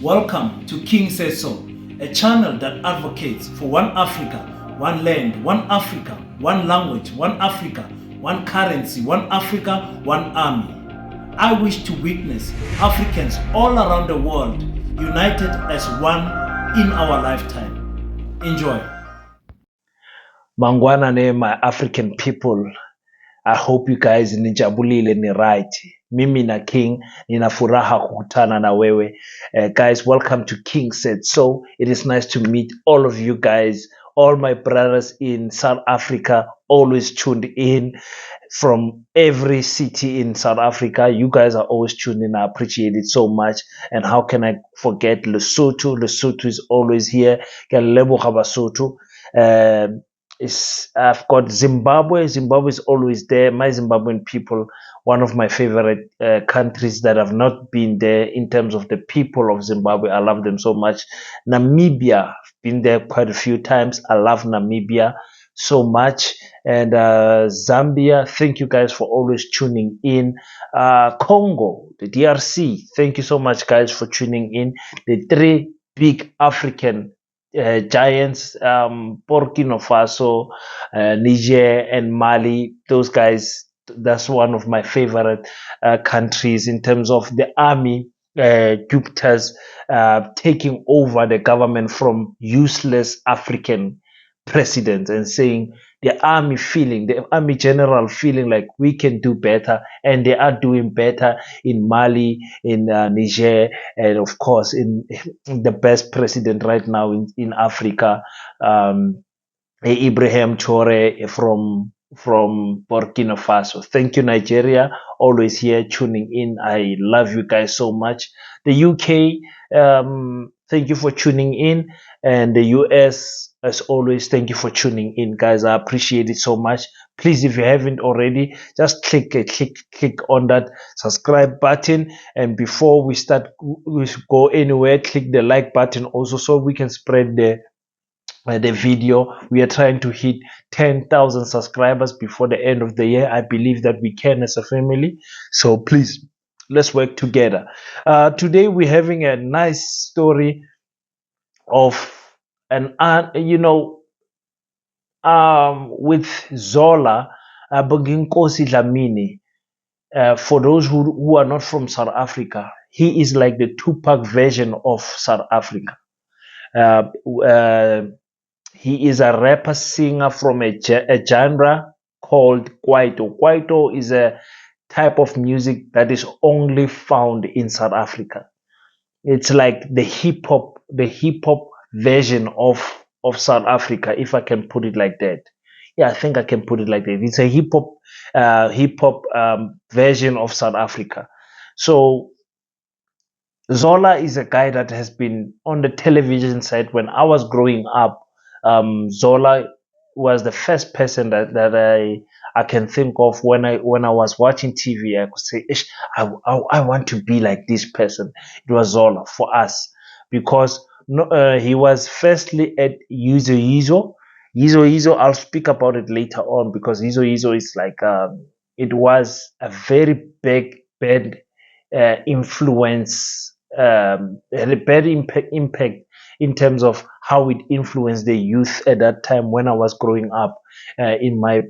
Welcome to King Says So, a channel that advocates for one Africa, one land, one Africa, one language, one Africa, one currency, one Africa, one army. I wish to witness Africans all around the world united as one in our lifetime. Enjoy. Mangwanane, my African people, I hope you guys nijabulile ni right. Mimi na King nina furaha kukutana na wewe. Guys, welcome to King Said So. It is nice to meet all of you guys, all my brothers in South Africa, always tuned in from every city in South Africa. You guys are always tuned in. I appreciate it so much. And how can I forget Lesotho? Lesotho is always here. Ke a leboga Basotho. I've got Zimbabwe. Zimbabwe is always there. My Zimbabwean people, one of my favorite countries that have not been there in terms of the people of Zimbabwe. I love them so much. Namibia, I've been there quite a few times. I love Namibia so much. And Zambia, thank you guys for always tuning in. Congo, the DRC, thank you so much guys for tuning in. The three big African giants, Burkina Faso, Niger, and Mali. Those guys, that's one of my favorite countries in terms of the army. Gupta's taking over the government from useless African presidents and saying the army general feeling like we can do better, and they are doing better in Mali, in Niger, and of course in the best president right now in Africa, Ibrahim Traore from Burkina Faso. Thank you, Nigeria. Always here tuning in. I love you guys so much. The UK, thank you for tuning in. And the US, as always, thank you for tuning in, guys. I appreciate it so much. Please, if you haven't already, just click on that subscribe button. And before we go anywhere, click the like button also so we can spread the video. We are trying to hit 10,000 subscribers before the end of the year. I believe that we can as a family. So please, let's work together. Today we're having a nice story of with Zola, Boginkosi Dlamini. For those who are not from South Africa, he is like the Tupac version of South Africa. He is a rapper singer from a genre called Kwaito. Kwaito is a type of music that is only found in South Africa. It's like the hip hop version of South Africa, if I can put it like that. Yeah, I think I can put it like that. It's a hip hop version of South Africa. So Zola is a guy that has been on the television side when I was growing up. Zola was the first person that I can think of when I was watching TV. I could say, I want to be like this person. It was Zola for us because he was firstly at Yizo Yizo. Yizo Yizo, I'll speak about it later on because Yizo Yizo is like it was a very bad influence, had a bad impact in terms of how it influenced the youth at that time when I was growing up in my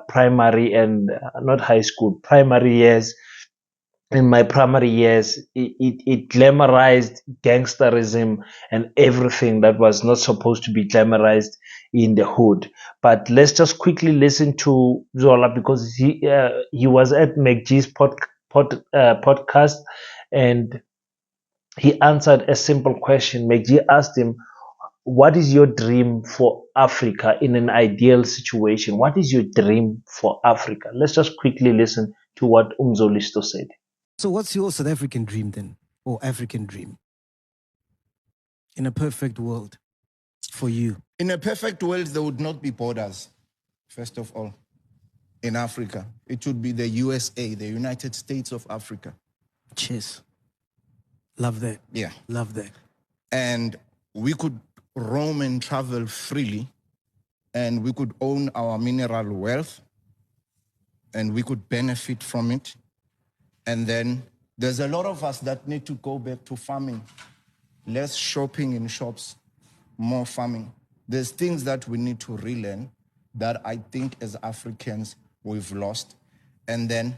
primary and not high school, primary years. In my primary years, it glamorized gangsterism and everything that was not supposed to be glamorized in the hood. But let's just quickly listen to Zola because he was at MacG's podcast, and he answered a simple question. MacG asked him, what is your dream for Africa in an ideal situation? What is your dream for Africa? Let's just quickly listen to what Umzolisto said. So what's your South African dream then, or African dream? In a perfect world for you. In a perfect world, there would not be borders, first of all, in Africa. It would be the USA, the United States of Africa. Cheers. Love that. Yeah. Love that. And we could roam and travel freely, and we could own our mineral wealth, and we could benefit from it. And then there's a lot of us that need to go back to farming. less shopping in shops, more farming. There's things that we need to relearn that I think as Africans we've lost. And then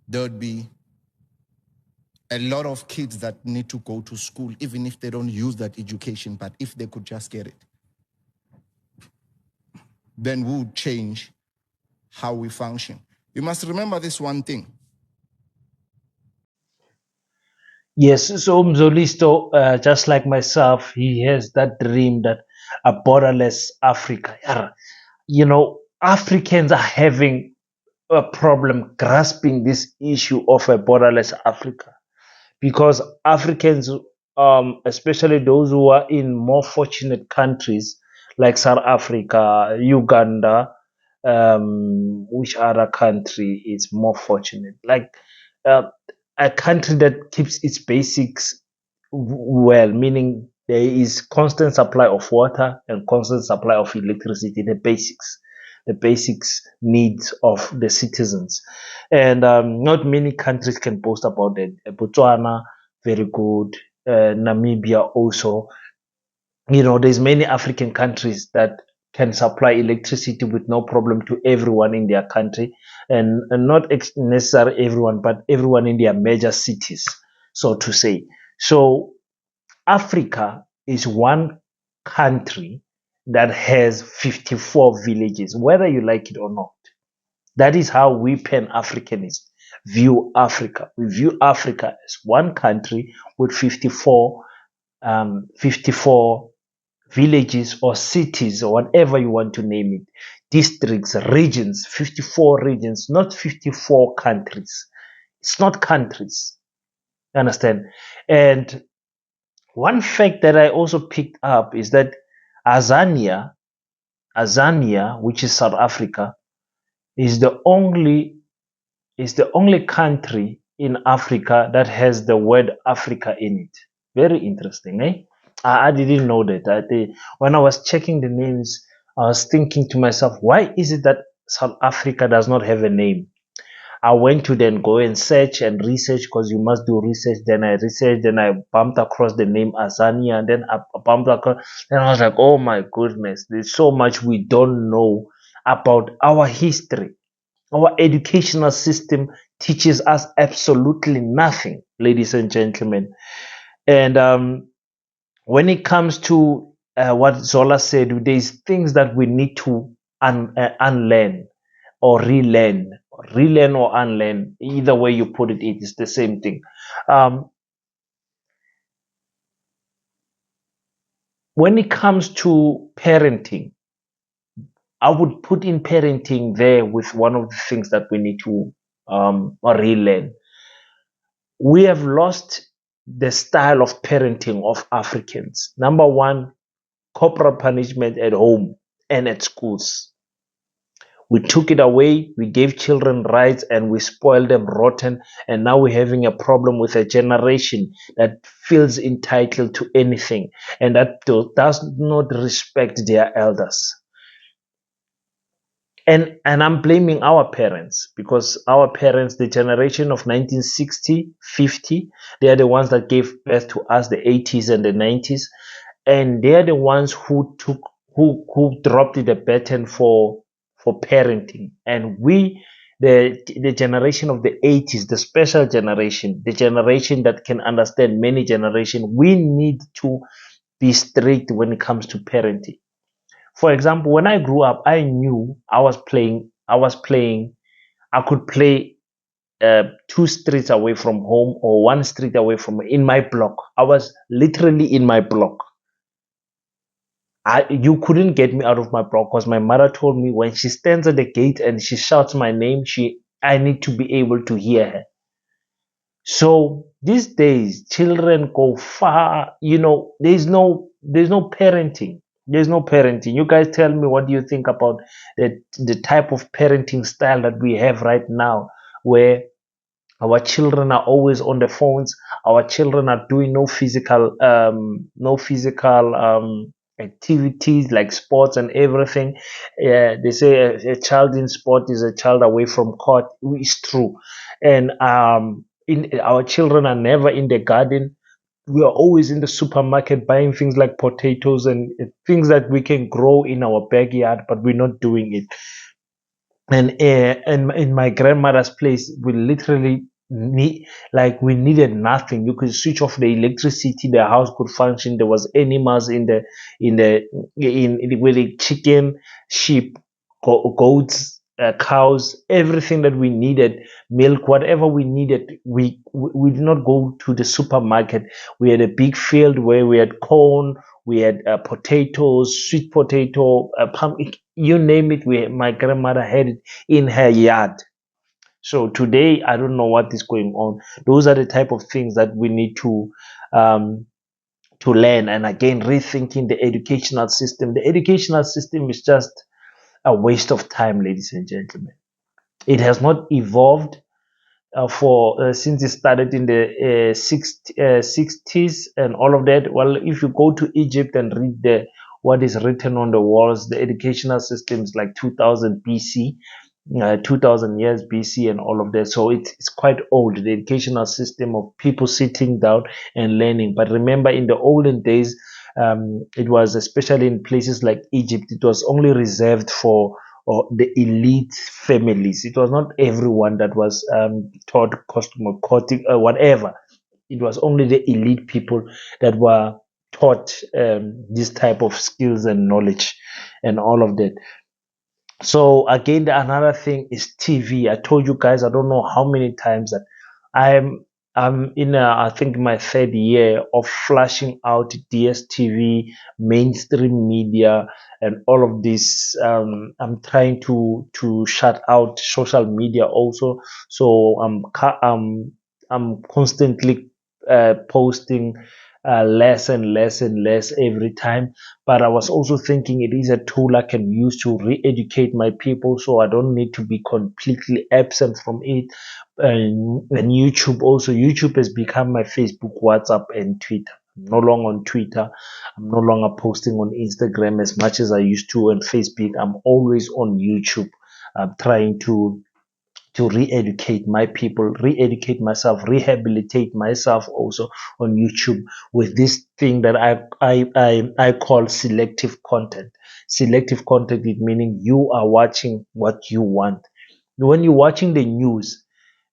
there would be a lot of kids that need to go to school, even if they don't use that education, but if they could just get it, then we would change how we function. You must remember this one thing. Yes, so Mzolisto, just like myself, he has that dream that a borderless Africa. Yeah, you know, Africans are having a problem grasping this issue of a borderless Africa because Africans, especially those who are in more fortunate countries like South Africa, Uganda, which other country is more fortunate? Like uh, a country that keeps its basics well, meaning there is constant supply of water and constant supply of electricity, the basics needs of the citizens. And not many countries can boast about it. Botswana, very good. Namibia also. You know, there's many African countries that can supply electricity with no problem to everyone in their country, and not necessarily everyone, but everyone in their major cities, so to say. So Africa is one country that has 54 villages, whether you like it or not. That is how we Pan-Africanists view Africa. We view Africa as one country with 54 villages or cities or whatever you want to name it, districts, regions, 54 regions, not 54 countries. It's not countries. You understand? And one fact that I also picked up is that Azania, which is South Africa, is the only country in Africa that has the word Africa in it. Very interesting, eh? I didn't know that. When I was checking the names, I was thinking to myself, why is it that South Africa does not have a name? I went to then go and search and research because you must do research. Then I researched, then I bumped across the name Azania, and then I bumped across. Then I was like, oh my goodness, there's so much we don't know about our history. Our educational system teaches us absolutely nothing, ladies and gentlemen. And when it comes to what Zola said, there's things that we need to unlearn or relearn or unlearn. Either way you put it, it is the same thing. When it comes to parenting, I would put in parenting there with one of the things that we need to relearn. We have lost the style of parenting of Africans. Number one, corporal punishment at home and at schools. We took it away, we gave children rights, and we spoiled them rotten. And now we're having a problem with a generation that feels entitled to anything and that does not respect their elders. And I'm blaming our parents, because our parents, the generation of 1960, 50, they are the ones that gave birth to us, the 80s and the 90s. And they are the ones who dropped the baton for parenting. And we, the generation of the 80s, the special generation, the generation that can understand many generations, we need to be strict when it comes to parenting. For example, when I grew up, I knew I could play 2 streets away from home or 1 street away from in my block. I was literally in my block. You couldn't get me out of my block because my mother told me when she stands at the gate and she shouts my name, I need to be able to hear her. So these days, children go far. You know, there's no parenting. There's no parenting. You guys tell me, what do you think about the type of parenting style that we have right now, where our children are always on the phones. Our children are doing no physical activities like sports and everything. They say a child in sport is a child away from court. It's true. And our children are never in the garden. we are always in the supermarket buying things like potatoes and things that we can grow in our backyard, but we're not doing it. And in my grandmother's place, we literally we needed nothing. You could switch off the electricity, the house could function. There was animals in the with the chicken, sheep, goats, cows, everything that we needed, milk, whatever we needed. We did not go to the supermarket. We had a big field where we had corn, we had potatoes, sweet potato, pumpkin, you name it. My grandmother had it in her yard. So today, I don't know what is going on. Those are the type of things that we need um, to learn. And again, rethinking the educational system. The educational system is just a waste of time, ladies and gentlemen. It has not evolved for since it started in the 60s and all of that. Well, if you go to Egypt and read what is written on the walls, the educational system is like 2000 BC, 2000 years BC, and all of that. So it's quite old. The educational system of people sitting down and learning. But remember, in the olden days, it was especially in places like Egypt, it was only reserved for or the elite families. It was not everyone that was taught cosmocotic or whatever. It was only the elite people that were taught this type of skills and knowledge and all of that. So again, another thing is TV. I told you guys, I don't know how many times that I'm I'm in I think my third year of flashing out DSTV, mainstream media, and all of this. I'm trying to shut out social media also. So I'm constantly posting less and less and less every time. But I was also thinking it is a tool I can use to re-educate my people, so I don't need to be completely absent from it. And YouTube also. YouTube has become my Facebook, WhatsApp, and Twitter. I'm no longer on Twitter. I'm no longer posting on Instagram as much as I used to, and Facebook. I'm always on YouTube. I'm trying to re-educate my people, re-educate myself, rehabilitate myself also on YouTube with this thing that I call selective content. Selective content, it meaning you are watching what you want. When you're watching the news,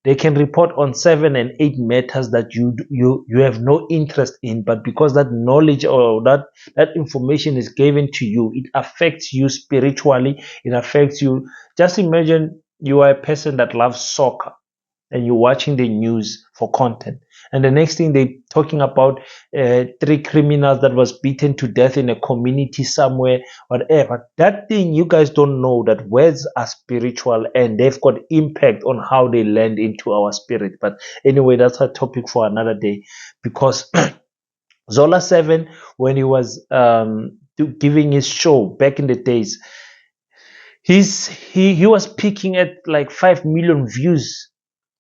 they can report on 7 and 8 matters that you have no interest in, but because that knowledge or that information is given to you, it affects you spiritually. It affects you. Just imagine you are a person that loves soccer and you're watching the news for content, and the next thing they talking about three criminals that was beaten to death in a community somewhere, whatever. That thing, you guys don't know that words are spiritual and they've got impact on how they land into our spirit. But anyway, that's a topic for another day, because Zola 7, when he was giving his show back in the days, he was peaking at like 5 million views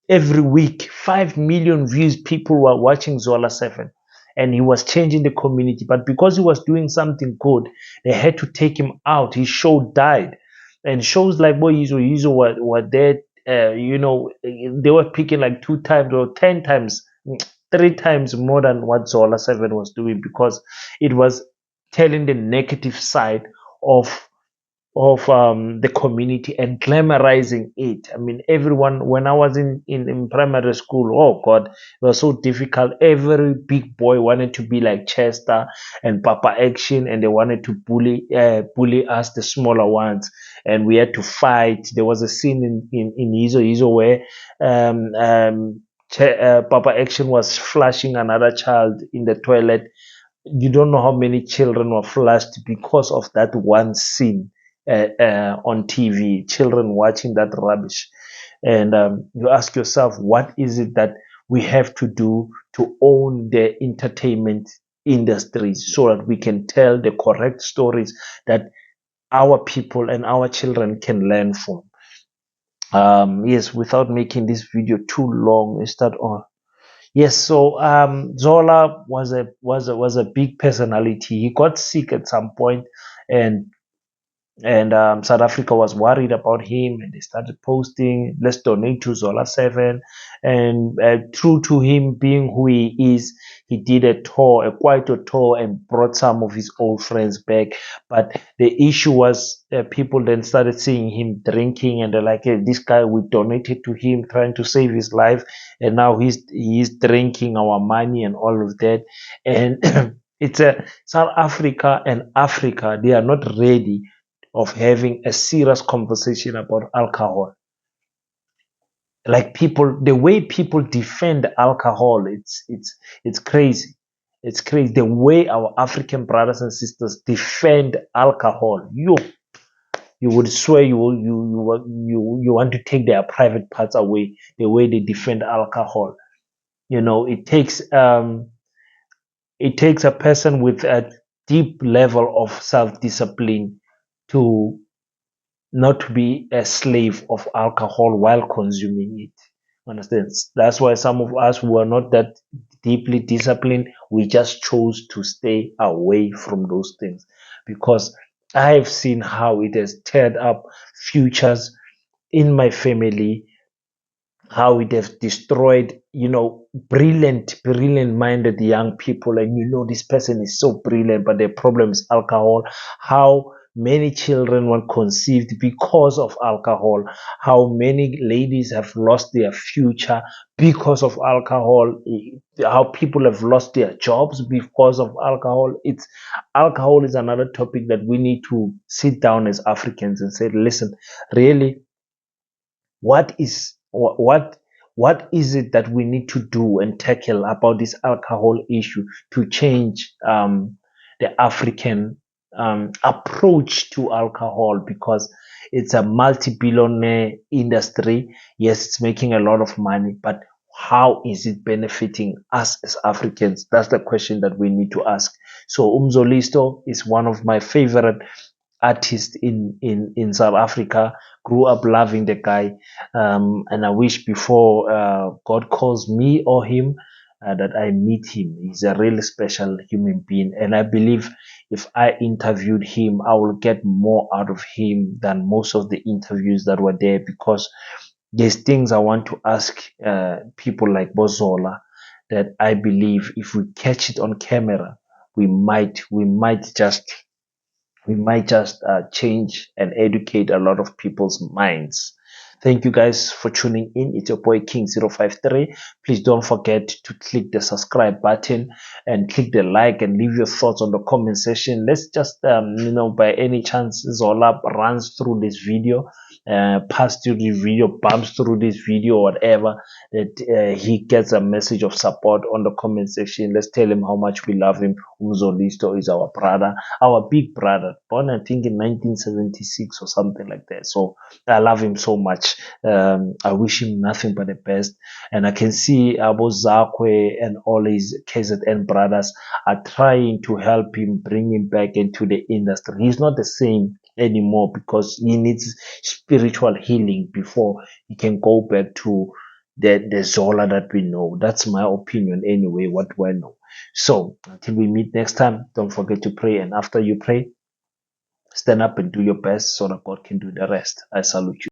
every week. 5 million views. People were watching Zola 7, and he was changing the community. But because he was doing something good, they had to take him out. His show died. And shows like Boy Yizo were there. They were picking like 2 times or 10 times, 3 times more than what Zola 7 was doing, because it was telling the negative side of the community and glamorizing it. I mean, everyone, when I was in primary school, oh God, it was so difficult. Every big boy wanted to be like Chester and Papa Action, and they wanted to bully us, the smaller ones, and we had to fight. There was a scene in Yizo where Papa Action was flashing another child in the toilet. You don't know how many children were flushed because of that one scene on TV. Children watching that rubbish, and you ask yourself, what is it that we have to do to own the entertainment industries so that we can tell the correct stories that our people and our children can learn from? Yes, without making this video too long, we start on. Yes, so Zola was a big personality. He got sick at some point, and And South Africa was worried about him, and they started posting, "Let's donate to Zola7." And true to him being who he is, he did a tour, quite a tour, and brought some of his old friends back. But the issue was, people then started seeing him drinking, and they're like, "Hey, this guy, we donated to him, trying to save his life, and now he's drinking our money and all of that." And it's a South Africa and Africa, they are not ready of having a serious conversation about alcohol. Like, people, the way people defend alcohol, it's crazy. It's crazy the way our African brothers and sisters defend alcohol. You would swear you want to take their private parts away. The way they defend alcohol, it takes a person with a deep level of self discipline to not to be a slave of alcohol while consuming it. Understand? That's why some of us who are not that deeply disciplined, we just chose to stay away from those things, because I've seen how it has teared up futures in my family, how it has destroyed, brilliant minded young people. And this person is so brilliant, but the problem is alcohol. How many children were conceived because of alcohol, how many ladies have lost their future because of alcohol, how people have lost their jobs because of alcohol. It's Alcohol is another topic that we need to sit down as Africans and say, listen, really, what is it that we need to do and tackle about this alcohol issue to change the African approach to alcohol, because it's a multi-billionaire industry. Yes, it's making a lot of money, but how is it benefiting us as Africans? That's the question that we need to ask. So Umzolisto is one of my favorite artists in South Africa. Grew up loving the guy, and I wish before God calls me or him, that I meet him. He's a really special human being, and I believe if I interviewed him, I will get more out of him than most of the interviews that were there, because there's things I want to ask people like Bozola that I believe if we catch it on camera, we might just change and educate a lot of people's minds. Thank you guys for tuning in. It's your boy King053. Please don't forget to click the subscribe button and click the like and leave your thoughts on the comment section. Let's just, by any chance Zola runs through this video, pass through the video, bumps through this video, or whatever, that he gets a message of support on the comment section. Let's tell him how much we love him. Umzolisto is our brother, our big brother, born I think in 1976 or something like that. So I love him so much. I wish him nothing but the best. And I can see Abu Zakwe and all his KZN brothers are trying to help him, bring him back into the industry. He's not the same anymore, because he needs spiritual healing before he can go back to the Zola that we know. That's my opinion anyway. What do I know? So until we meet next time, don't forget to pray. And after you pray, stand up and do your best so that God can do the rest. I salute you.